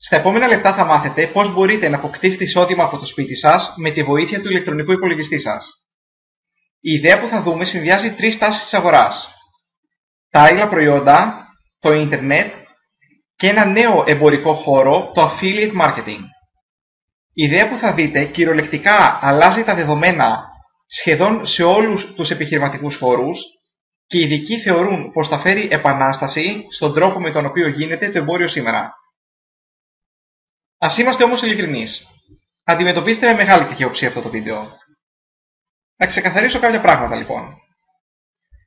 Στα επόμενα λεπτά θα μάθετε πώς μπορείτε να αποκτήσετε εισόδημα από το σπίτι σας με τη βοήθεια του ηλεκτρονικού υπολογιστή σας. Η ιδέα που θα δούμε συνδυάζει τρεις τάσεις της αγοράς: τα άειλα προϊόντα, το ίντερνετ και ένα νέο εμπορικό χώρο, το affiliate marketing. Η ιδέα που θα δείτε κυριολεκτικά αλλάζει τα δεδομένα σχεδόν σε όλους τους επιχειρηματικούς χώρους και οι ειδικοί θεωρούν πως θα φέρει επανάσταση στον τρόπο με τον οποίο γίνεται το εμπόριο σήμερα. Ας είμαστε όμως ειλικρινείς. Αντιμετωπίστε με μεγάλη καχυποψία αυτό το βίντεο. Να ξεκαθαρίσω κάποια πράγματα λοιπόν.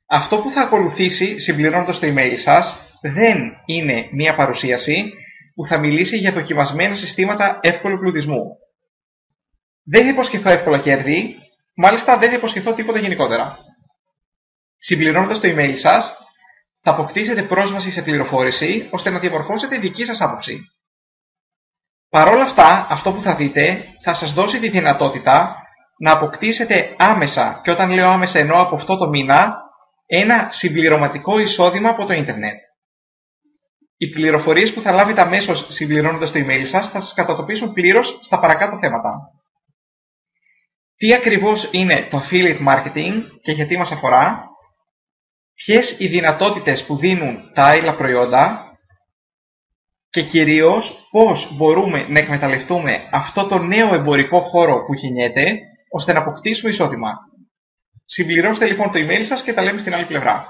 Αυτό που θα ακολουθήσει συμπληρώνοντας το email σας δεν είναι μία παρουσίαση που θα μιλήσει για δοκιμασμένα συστήματα εύκολου πλουτισμού. Δεν θα υποσχεθώ εύκολα κέρδη, μάλιστα δεν θα υποσχεθώ τίποτα γενικότερα. Συμπληρώνοντας το email σας θα αποκτήσετε πρόσβαση σε πληροφόρηση ώστε να διαμορφώσετε δική σας άποψη. Παρ' όλα αυτά, αυτό που θα δείτε θα σας δώσει τη δυνατότητα να αποκτήσετε άμεσα, και όταν λέω άμεσα εννοώ από αυτό το μήνα, ένα συμπληρωματικό εισόδημα από το ίντερνετ. Οι πληροφορίες που θα λάβετε αμέσως συμπληρώνοντας το email σας θα σας κατατοπίσουν πλήρως στα παρακάτω θέματα. Τι ακριβώς είναι το affiliate marketing και γιατί μας αφορά, ποιες οι δυνατότητες που δίνουν τα άειλα προϊόντα και κυρίως πώς μπορούμε να εκμεταλλευτούμε αυτό το νέο εμπορικό χώρο που γεννιέται ώστε να αποκτήσουμε εισόδημα. Συμπληρώστε λοιπόν το email σας και τα λέμε στην άλλη πλευρά.